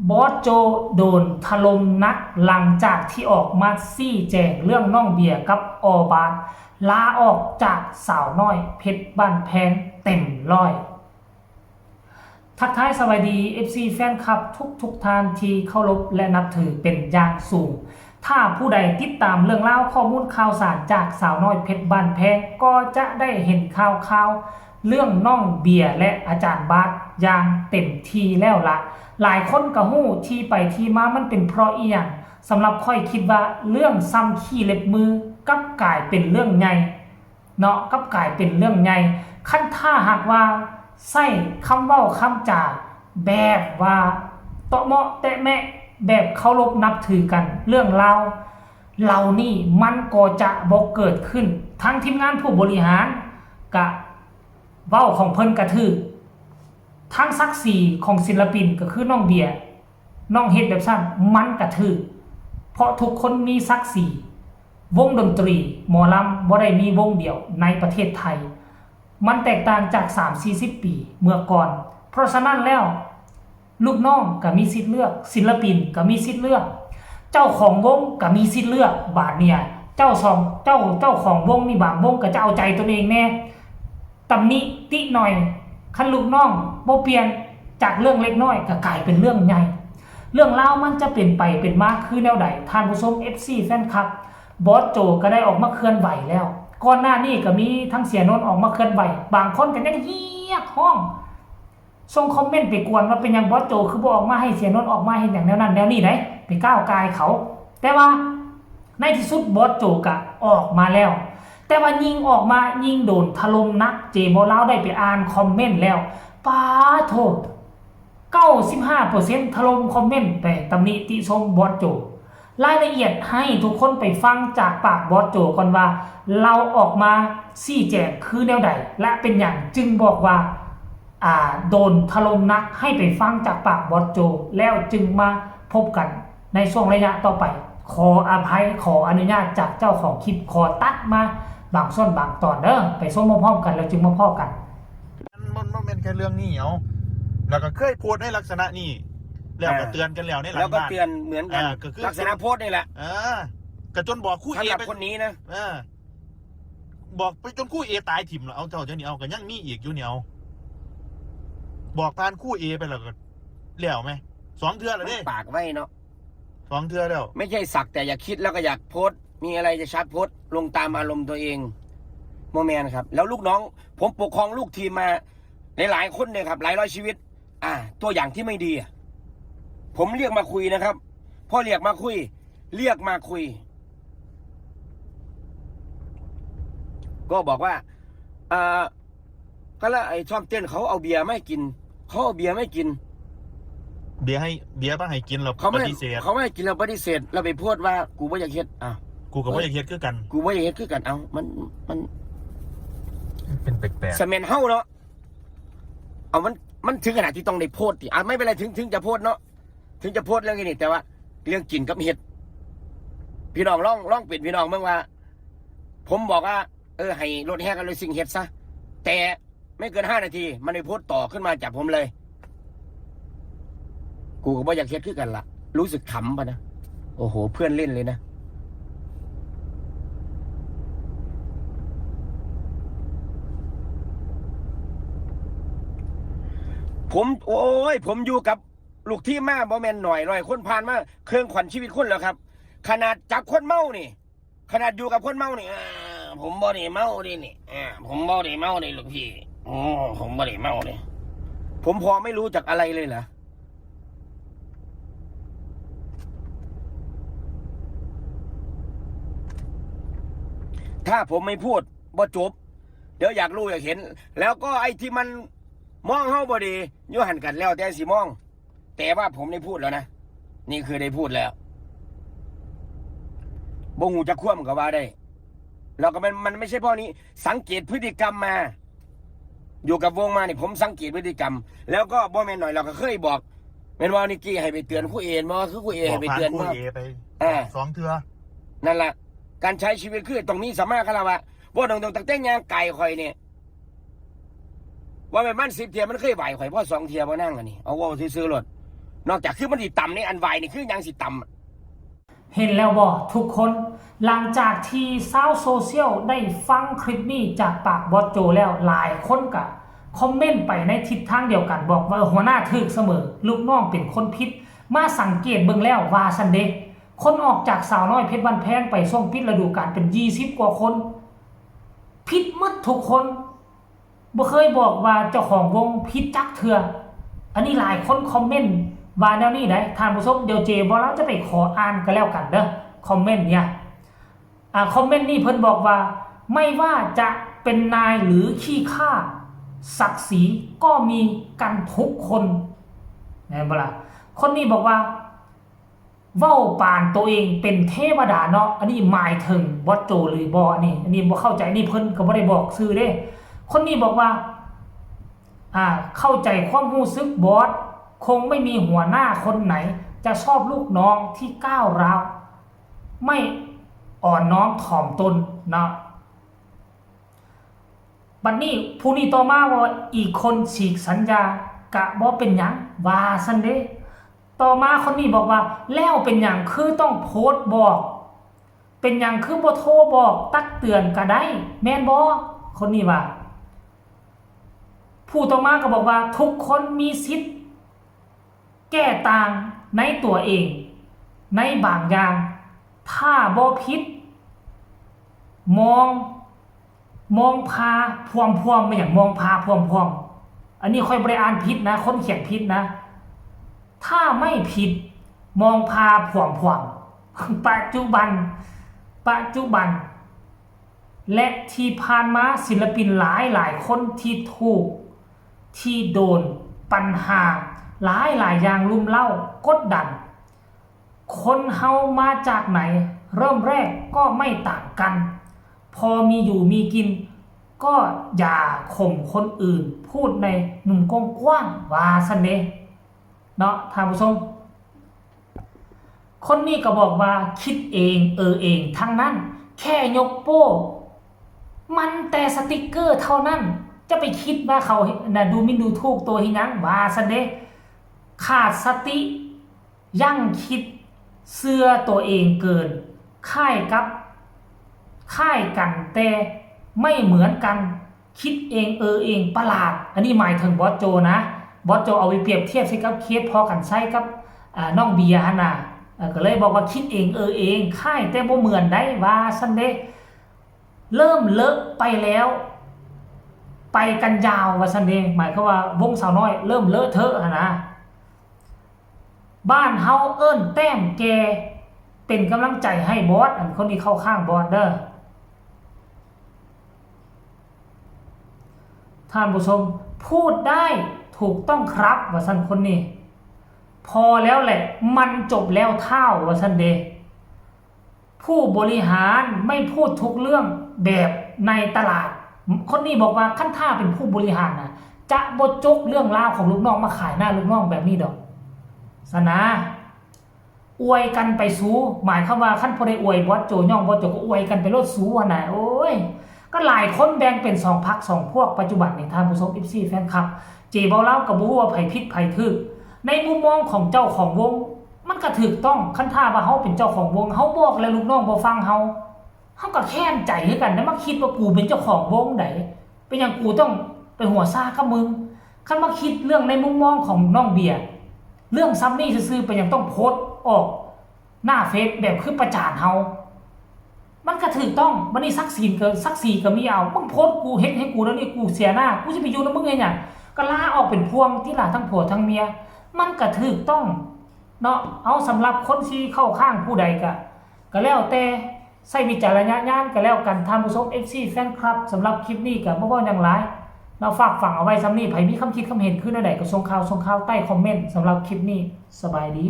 บอสโจโดนถล่มหนักหลังจากที่ออกมาซี้แจงเรื่องน้องเบียร์กับอบาสลาออกจากสาวน้อยเพชรบ้านแพงเต็มร้อยทักทายสวัสดี FC แฟนคลับทุกท่านที่เคารพและนับถือเป็นอย่างสูงถ้าผู้ใดติดตามเรื่องราวข้อมูลข่าวสารจากสาวน้อยเพชรบ้านแพงก็จะได้เห็นข่าวเรื่องน้องเบียร์และอาจารย์บาสอย่างเต็มทีแล้วละหลายคนก็ฮู้ที่ไปที่มามันเป็นเพราะอีหยังสำหรับค่อยคิดว่าเรื่องซ้ำขี้เล็บมือกับกลายเป็นเรื่องใหญ่เนาะกับกลายเป็นเรื่องใหญ่ขั้นถ้าหากว่าใส่คำเว้าคำจาแบบว่าเตาะเมาะแตะแมะแบบเคารพนับถือกันเรื่องราวเหล่านี้มันก็จะบ่เกิดขึ้นทั้งทีมงานผู้บริหารกะเว้าของเพิ่นกระถือทั้งศักดิ์ศรีของศิลปินก็คือน้องเบียร์น้องเฮ็ดแบบสั้นมันกระถือเพราะทุกคนมีศักดิ์ศรีวงดนตรีหมอลำบ่ได้มีวงเดียวในประเทศไทยมันแตกต่างจาก 3-40 ปีเมื่อก่อนเพราะฉะนั้นแล้วลูกน้องก็มีสิทธิ์เลือกศิลปินก็มีสิทธิ์เลือกเจ้าของวงก็มีสิทธิ์เลือกบาดเนี่ยเจ้าของวงนี่บางวงก็จะเอาใจตัวเองแน่ตำหนิติหน่อยคันลูกน้องบ่เปลี่ยนจากเรื่องเล็กน้อยก็กลายเป็นเรื่องใหญ่เรื่องราวมันจะเป็นไปเป็นมาคือแนวใดท่านผู้ชม FC แฟนคลับบอสโจก็ได้ออกมาเคลื่อนไหวแล้วก่อนหน้านี้ก็มีทั้งเสียนนท์ออกมาเคลื่อนไหวบางคนก็ยังเฮียกห้องส่งคอมเมนต์ไปกวนว่าเป็นยังบอสโจคือบ่ออกมาให้เสียนนท์ออกมาให้อย่างแนวนั้นแนวนี้ไหนไปก้าวกายเขาแต่ว่าในที่สุดบอสโจก็ออกมาแล้วแต่ว่ายิงออกมายิงโดนถล่มนักเจมอลาวได้ไปอ่านคอมเมนต์แล้วป้าโทษ 95% ถล่มคอมเมนต์ไปตำหนิติชมบอสโจรายละเอียดให้ทุกคนไปฟังจากปากบอสโจก่อนว่าเราออกมาชี้แจงคือแนวใดและเป็นอย่างจึงบอกว่าโดนถล่มนักให้ไปฟังจากปากบอสโจแล้วจึงมาพบกันในช่วงระยะต่อไปขออภัยขออนุญาตจากเจ้าของคลิปขอตัดมาบางส่วนบางตอนเด้อไปส้มมาพร้อมกันแล้วจึงมาพ่อกันมันเป็นแค่เรื่องนี้เอาแล้วก็เคยพูดในลักษณะนี้แล้วก็เตือนกันแล้วในหลังบ้านแล้วก็เตือนเหมือนกันลักษณะโพสต์นี่แหละก็จนบอกคู่เอ สำหรับ ไป คนนี้นะบอกไปจนคู่เอตายถิ่มแล้วเอาเจ้านี้เอากันยังมีอีกอยู่เนี่ยเอาบอกผ่านคู่เอไปแล้วก็แล้วไหม2 เทื่อแล้วเด้ปากไว้เนาะ2 เทื่อแล้วไม่ใช่สักแต่อยากคิดแล้วก็อยากโพสต์มีอะไรจะชัดโพสต์ลงตามอารมณ์ตัวเองโมเมนครับแล้วลูกน้องผมปกครองลูกทีมมาหลายคนเนี่ยครับหลายร้อยชีวิตตัวอย่างที่ไม่ดีผมเรียกมาคุยนะครับพอเรียกมาคุยก็บอกว่าก็แล้วไอ้ชอบเต้นเขาเอาเบียร์ไม่กินเขาเอาเบียร์ไม่กินเบียร์มาให้กินเราปฏิเสธเขาไม่ให้กินเราปฏิเสธเราไปพูดว่ากูไม่อยากเฮ็ดกูกับว่าอยากเฮ็ดคือกันกูไม่อยากเฮ็ดคือกันมันเป็นแปลกๆสเมนเฮ้าเนาะมันถึงขนาดที่ต้องได้โพสต์ไม่เป็นไรถึงจะโพสต์เนาะถึงจะโพสต์เรื่องนี้แต่ว่าเรื่องกินกับเฮ็ดพี่น้องร้องเป็นพี่น้องเมื่อว่าผมบอกว่าให้รถแห่กันเลยสิ่งเฮ็ดซะแต่ไม่เกิน5 นาทีมันได้โพสต์ต่อขึ้นมาจากผมเลยกูก็บ่อยากเฮ็ดคือกันล่ะรู้สึกขำปะนะโอ้โหเพื่อนเล่นเลยนะผมอยู่กับลูกที่มาบ่แม่นหน่อยคนผ่านมาเครื่องขวัญชีวิตคนแล้วครับขนาดจับคนเมานี่ขนาดอยู่กับคนเมานี่ผมบ่ได้เมาดินี่ผมบ่ได้เมาดิลูกพี่ผมบ่ได้เมาดิผมพอไม่รู้จักอะไรเลยเหรอถ้าผมไม่พูดบ่จบเดี๋ยวอยากรู้อยากเห็นแล้วก็ไอ้ที่มันมองเฮาบ่ดีอยู่หันกันแล้วแต่สิมองแต่ว่าผมได้พูดแล้วนะนี่คือได้พูดแล้วบ่หูจะคว่ำก็ว่าได้แล้วก็มันไม่ใช่เพราะนี้สังเกตพฤติกรรมมาอยู่กับวงมาเนี่ยผมสังเกตพฤติกรรมแล้วก็บ่แม่นหน่อยเราก็เคยบอกแม่นว่านิกกี้ให้ไปเตือนคู่เอ็นบ่คือคู่เอให้ไปเตือนว่า2 เทื่อนั่นแหละการใช้ชีวิตคือตรงนี้สามารถคารวะบ่ตรงตั้งแต่งานไก่ข่อยเนี่ยว่าแม่มัน10 เทียมันเคยไหวข่อยพ่อ2 เทียบ่นั่งอันนี้เอาว่าซื้อรถ นอกจากคือมันสิต่ำในอันวายนี่คือยังสิต่ำ เห็นแล้วบ่ทุกคนหลังจากที่ชาวโซเชียลได้ฟังคลิปนี้จากปากบอสโจแล้วหลายคนก็คอมเมนต์ไปในทิศทางเดียวกันบอกว่าหัวหน้าถึกเสมอลูกน้องเป็นคนผิดมาสังเกตเบิ่งแล้วว่าซันเดคนออกจากสาวน้อยเพชรบ้านแพงไปช่วงปิดฤดูกาลเป็น20กว่าคนผิดหมดทุกคนบ่เคยบอกว่าเจ้าของวงผิดจักเทื่ออันนี้หลายคนคอมเมนต์ว่าแนวนี้ได้ท่านผู้ชมเดี๋ยวเจบ่เราจะไปขออ่านก็แล้วกันเด้อคอมเมนต์เนี่ยคอมเมนต์นี้เพิ่นบอกว่าไม่ว่าจะเป็นนายหรือขี้ข้าศักดิ์ศรีก็มีกันทุกคนแม่นบ่ล่ะคนนี้บอกว่าเว้าปานตัวเองเป็นเทวดาเนาะอันนี้หมายถึงบอสโจหรือบ่อันนี้บ่เข้าใจนี่เพิ่นก็บ่ได้บอกชื่อเด้คนนี้บอกว่าเข้าใจความรู้สึกบอสคงไม่มีหัวหน้าคนไหนจะชอบลูกน้องที่ก้าวร้าวไม่อ่อนน้อมถ่อมตนนะบัดนี้ผู้นี้ต่อมาว่าอีกคนฉีกสัญญากะบ่เป็นหยังว่าซั่นเด้ต่อมาคนนี้บอกว่าแล้วเป็นหยังคือต้องโพสต์บอกเป็นหยังคือบ่โทรบอกตักเตือนก็ได้แม่นบ่คนนี้ว่าผู้ต่อมาก็บอกว่าทุกคนมีสิทธิ์แก้ต่างในตัวเองในบางอย่างถ้าบ่ผิดมองพาพวมไม่อย่างมองพาพวมอันนี้ค่อยบริอ่านผิดนะคนเขียนผิดนะถ้าไม่ผิดมองพาพวมปัจจุบันและที่ผ่านมาศิลปินหลายคนที่โดนปัญหาหลายอย่างรุมเร้ากดดันคนเฮามาจากไหนเริ่มแรกก็ไม่ต่างกันพอมีอยู่มีกินก็อย่าข่มคนอื่นพูดในมุมกว้างๆว่าซั่นเด้เนาะท่านผู้ชมคนนี้ก็บอกว่าคิดเองเองทั้งนั้นแค่ยกโป้มันแต่สติกเกอร์เท่านั้นจะไปคิดว่าเขาดูหมิ่นดูถูกตัวหิยังว่าซั่นเด้ขาดสติยั่งคิดเสื้อตัวเองเกินค่ายกันแต่ไม่เหมือนกันคิดเองเองประหลาดอันนี้หมายถึงบอสโจนะบอสโจเอาไปเปรียบเทียบใช้กับเคสพอกันใช้กับน้องเบียร์หั่นน่ะก็เลยบอกว่าคิดเองเองค่ายแต่บ่เหมือนได้ว่าซั่นเด้เริ่มเลอะไปแล้วไปกันยาวว่าซั่นเด้หมายความว่าวงสาวน้อยเริ่มเลอะเทอะหั่นนะบ้านเฮาเอิ้นแต้มแกเป็นกำลังใจให้บอสคนนี้เข้าข้างบอสเด้อท่านผู้ชมพูดได้ถูกต้องครับว่าซั่นคนนี้พอแล้วแหละมันจบแล้วเท่าว่าซั่นเดผู้บริหารไม่พูดทุกเรื่องแบบในตลาดคนนี้บอกว่าขั้นท่าเป็นผู้บริหารนะจะบ่จกเรื่องราวของลูกน้องมาขายหน้าลูกน้องแบบนี้ดอกสนะอวยกันไปสู้หมายความว่าขั้นพอได้อวยบอสโจย่องบอสโจก็อวยกันไปรถสู้ว่าน่ะโอ้ยก็หลายคนแบ่งเป็น2พรรค2พวกปัจจุบันนี่ท่านผู้ชม FC แฟนคลับเจเบาเล่ากับบ่ฮู้ว่าไผผิดไผถูกในมุมมองของเจ้าของวงมันก็ถูกต้องคันท่าว่าเฮาเป็นเจ้าของวงเฮาบอกแล้วลูกน้องบ่ฟังเฮาก็แค้นใจคือกันนะมาคิดว่ากูเป็นเจ้าของวงไดเป็นหยังกูต้องไปหัวซ่ากับมึงคันมาคิดเรื่องในมุมมองของน้องเบียร์เรื่องซ้ำนี่ซื่อๆเป็นหยังต้องโพสต์ออกหน้าเฟซแบบคือประจานเฮามันก็ถูกต้องบัดนี้ซักซีก็มีเอามึงโพสต์กูเฮ็ดให้กูแล้วนี่กูเสียหน้ากูสิไปอยู่นำมึงไงหยังก็ลาออกเป็นพวงที่ล่ะทั้งผัวทั้งเมียมันก็ถูกต้องเนาะเอาสำหรับคนที่เข้าข้างผู้ใดก็แล้วแต่ใช้วิจารณญาณก็แล้วกันท่านผู้ชม FC แฟนคลับสำหรับคลิปนี้ก็บ่ว่าหยังหลายเราฝากฝังเอาไว้ซ้ำนี้ไผมีคำคิดคำเห็นขึ้นใดก็ส่งข่าวใต้คอมเมนต์สำหรับคลิปนี้สบายดี